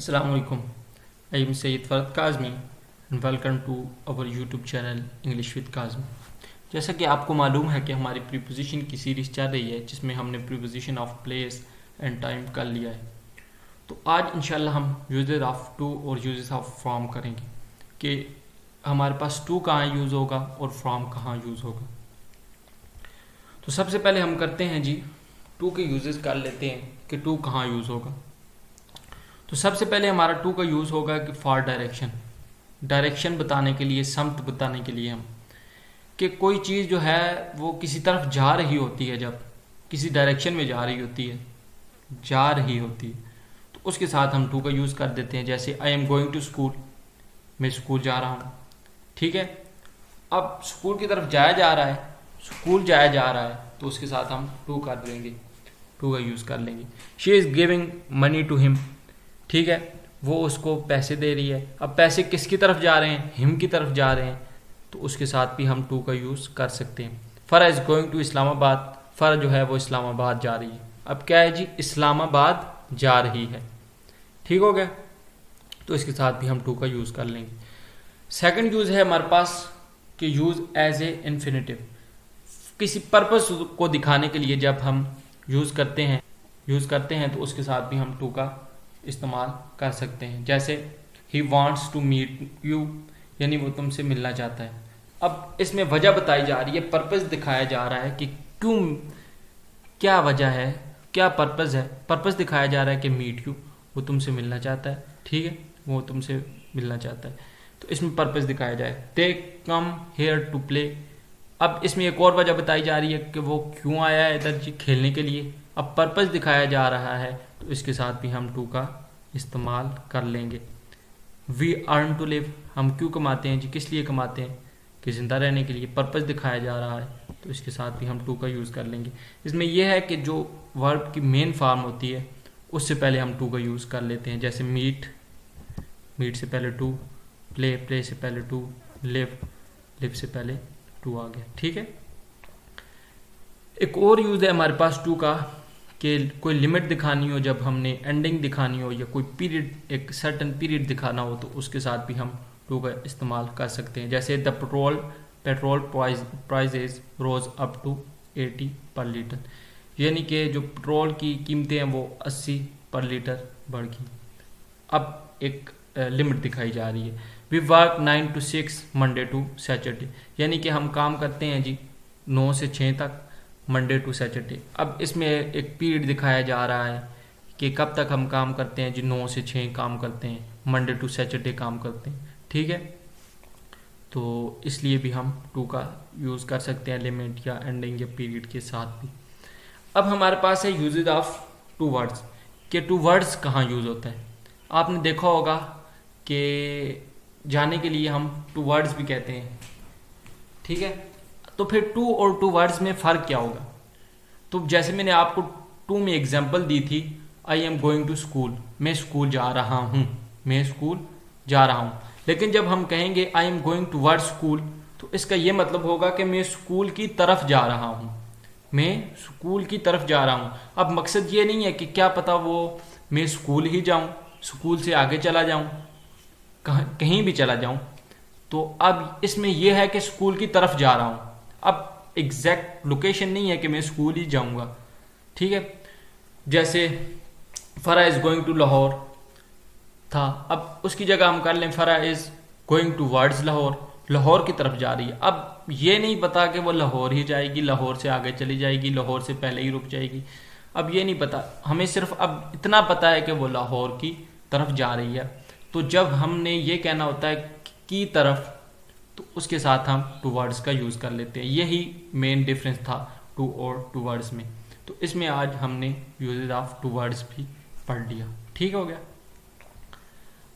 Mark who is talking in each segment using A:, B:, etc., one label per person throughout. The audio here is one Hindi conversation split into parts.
A: Assalamu alaikum. I am Sayyid Farad Kazmi and welcome to our YouTube channel English with Kazmi. जैसा कि आपको मालूम है कि हमारी प्रीपोजिशन की सीरीज़ चल रही है जिसमें हमने preposition of place and time कर लिया है। तो आज इंशाल्लाह हम यूजेस ऑफ टू और यूजेस ऑफ फ्रॉम करेंगे कि हमारे पास टू कहाँ यूज़ होगा और फ्रॉम कहाँ यूज़ होगा। तो सबसे पहले हम करते हैं जी टू के यूजेस कर लेते हैं कि टू कहाँ यूज़ होगा। तो सबसे पहले हमारा टू का यूज़ होगा कि फॉर डायरेक्शन बताने के लिए, समत बताने के लिए हम कि कोई चीज़ जो है वो किसी तरफ जा रही होती है, जब किसी डायरेक्शन में जा रही होती है तो उसके साथ हम टू का यूज़ कर देते हैं। जैसे I am going to school, मैं स्कूल जा रहा हूँ। ठीक है, अब स्कूल की तरफ जाया जा रहा है तो उसके साथ हम टू कर देंगे, टू का यूज़ कर लेंगे। She is giving money to him, ठीक है, वो उसको पैसे दे रही है। अब पैसे किसकी तरफ जा रहे हैं? हिम की तरफ जा रहे हैं, तो उसके साथ भी हम टू का यूज़ कर सकते हैं। फरा इज़ गोइंग टू इस्लामाबाद, फरा जो है वो इस्लामाबाद जा रही है। अब क्या है जी, इस्लामाबाद जा रही है। ठीक हो गया, तो इसके साथ भी हम टू का यूज़ कर लेंगे। सेकंड यूज़ है हमारे पास कि यूज़ एज ए इन्फिनेटिव, किसी पर्पस को दिखाने के लिए जब हम यूज़ करते हैं तो उसके साथ भी हम टू का इस्तेमाल कर सकते हैं। जैसे he wants to meet you, यानी वो तुमसे मिलना चाहता है। अब इसमें वजह बताई जा रही है, पर्पस दिखाया जा रहा है कि क्यों, क्या वजह है, क्या पर्पस है। पर्पस दिखाया जा रहा है कि मीट यू, वो तुमसे मिलना चाहता है। ठीक है, वो तुमसे मिलना चाहता है, तो इसमें पर्पस दिखाया जाए। दे कम हेयर टू प्ले, अब इसमें एक और वजह बताई जा रही है कि वो क्यों आया है इधर जी, खेलने के लिए। अब पर्पस दिखाया जा रहा है तो इसके साथ भी हम टू का इस्तेमाल कर लेंगे। वी अर्न टू लिव, हम क्यों कमाते हैं जी, किस लिए कमाते हैं? कि जिंदा रहने के लिए। पर्पस दिखाया जा रहा है तो इसके साथ भी हम टू का यूज़ कर लेंगे। इसमें यह है कि जो वर्ब की मेन फॉर्म होती है उससे पहले हम टू का यूज़ कर लेते हैं। जैसे मीट से पहले टू, प्ले से पहले टू, लिव से पहले टू आ गया। ठीक है, एक और यूज़ है हमारे पास टू का कि कोई लिमिट दिखानी हो, जब हमने एंडिंग दिखानी हो या कोई पीरियड, एक सर्टन पीरियड दिखाना हो, तो उसके साथ भी हम टू का इस्तेमाल कर सकते हैं। जैसे the petrol prices rose up to 80 पर लीटर, यानी कि जो पेट्रोल की कीमतें हैं वो 80 पर लीटर बढ़ गई। अब एक लिमिट दिखाई जा रही है। We work 9 to 6 Monday to Saturday, यानी कि हम काम करते हैं जी 9 से 6 तक, मंडे टू सैटरडे। अब इसमें एक पीरियड दिखाया जा रहा है कि कब तक हम काम करते हैं जी, 9 से 6 काम करते हैं, मंडे टू सैटरडे काम करते हैं। ठीक है, तो इसलिए भी हम टू का यूज़ कर सकते हैं लिमिट या एंडिंग या पीरियड के साथ भी। अब हमारे पास है यूजेज ऑफ टू वर्ड्स, कि टू वर्ड्स कहाँ यूज़ होता है। आपने देखा होगा कि जाने के लिए हम टू वर्ड्स भी कहते हैं। ठीक है, तो फिर टू और टू वर्ड्स में फ़र्क क्या होगा? तो जैसे मैंने आपको टू में एग्जांपल दी थी, I am going to school, मैं स्कूल जा रहा हूँ। लेकिन जब हम कहेंगे I am going towards school, तो इसका ये मतलब होगा कि मैं स्कूल की तरफ जा रहा हूँ। अब मकसद ये नहीं है कि क्या पता वो मैं स्कूल ही जाऊँ, स्कूल से आगे चला जाऊँ, कहीं भी चला जाऊँ। तो अब इसमें यह है कि स्कूल की तरफ जा रहा हूँ। अब एग्जैक्ट लोकेशन नहीं है कि मैं स्कूल ही जाऊँगा। ठीक है, जैसे फरा इज़ गोइंग टू लाहौर था, अब उसकी जगह हम कर लें Farah is going towards Lahore की तरफ जा रही है। अब ये नहीं पता कि वो लाहौर ही जाएगी, लाहौर से आगे चली जाएगी, लाहौर से पहले ही रुक जाएगी। अब ये नहीं पता, हमें सिर्फ अब इतना पता है कि वो लाहौर की तरफ जा रही है। तो जब हमने ये कहना होता है की तरफ, तो उसके साथ हम टू वर्ड्स का यूज़ कर लेते हैं। यही मेन डिफरेंस था टू और टू वर्ड्स में। तो इसमें आज हमने यूजेज ऑफ टू वर्ड्स भी पढ़ लिया। ठीक हो गया,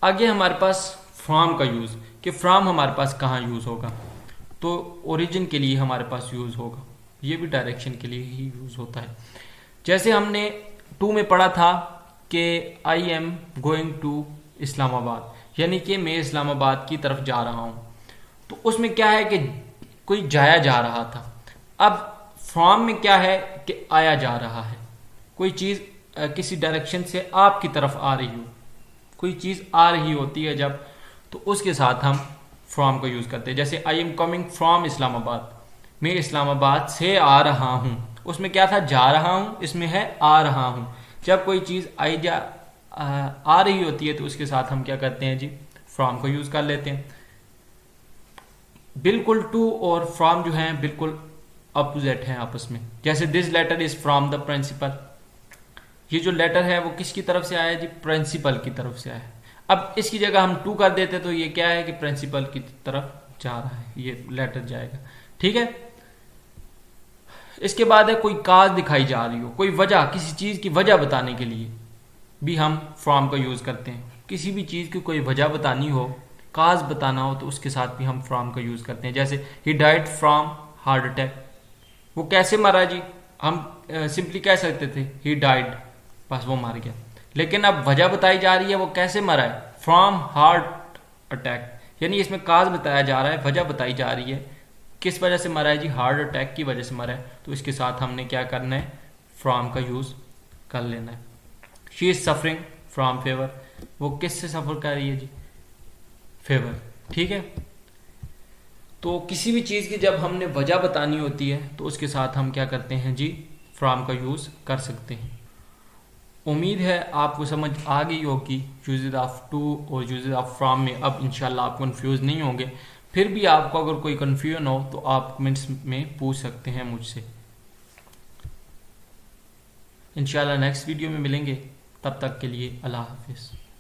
A: आगे हमारे पास फ्रॉम का यूज़, कि फ्रॉम हमारे पास कहाँ यूज़ होगा। तो ओरिजिन के लिए हमारे पास यूज़ होगा, ये भी डायरेक्शन के लिए ही यूज़ होता है। जैसे हमने टू में पढ़ा था कि I am going to Islamabad, यानी कि मैं इस्लामाबाद की तरफ जा रहा हूँ। तो उसमें क्या है कि कोई जाया जा रहा था। अब फ्रॉम में क्या है कि आया जा रहा है, कोई चीज़ किसी डायरेक्शन से आपकी तरफ आ रही हो, कोई चीज़ आ रही होती है जब, तो उसके साथ हम फ्रॉम को यूज़ करते हैं। जैसे I am coming from Islamabad, मैं इस्लामाबाद से आ रहा हूँ, उसमें क्या था जा रहा हूँ, इसमें है आ रहा हूँ। जब कोई चीज़ आ रही होती है तो उसके साथ हम क्या करते हैं जी, फ्रॉम को यूज़ कर लेते हैं। बिल्कुल टू और फ्रॉम जो है बिल्कुल अपोजिट हैं आपस में। जैसे this letter is from the principal, ये जो लेटर है वो किसकी तरफ से आया है जी, प्रिंसिपल की तरफ से आया है। अब इसकी जगह हम टू कर देते तो ये क्या है कि प्रिंसिपल की तरफ जा रहा है, ये लेटर जाएगा। ठीक है, इसके बाद है कोई काज दिखाई जा रही हो, कोई वजह, किसी चीज की वजह बताने के लिए भी हम फ्रॉम का यूज करते हैं। किसी भी चीज की कोई वजह बतानी हो, काज बताना हो, तो उसके साथ भी हम फ्रॉम का यूज करते हैं। जैसे he died from heart attack, वो कैसे मरा जी, हम सिंपली कह सकते थे ही डाइड, बस वो मर गया। लेकिन अब वजह बताई जा रही है वो कैसे मरा है, फ्रॉम हार्ट अटैक, यानी इसमें काज बताया जा रहा है, वजह बताई जा रही है किस वजह से मरा है जी, हार्ट अटैक की वजह से मरा है। तो इसके साथ हमने क्या करना है, फ्रॉम का यूज कर लेना है। She is suffering from favour, वो किस से सफर कर रही है जी, फेवर। ठीक है, तो किसी भी चीज की जब हमने वजह बतानी होती है तो उसके साथ हम क्या करते हैं जी, फ्रॉम का यूज कर सकते हैं। उम्मीद है आपको समझ आ गई होगी यूजेज ऑफ टू और यूजेज ऑफ फ्रॉम में। अब इंशाल्लाह आप कंफ्यूज नहीं होंगे। फिर भी आपको अगर कोई कन्फ्यूजन हो तो आप कमेंट्स में पूछ सकते हैं मुझसे। इंशाल्लाह नेक्स्ट वीडियो में मिलेंगे, तब तक के लिए अल्लाह हाफिज़।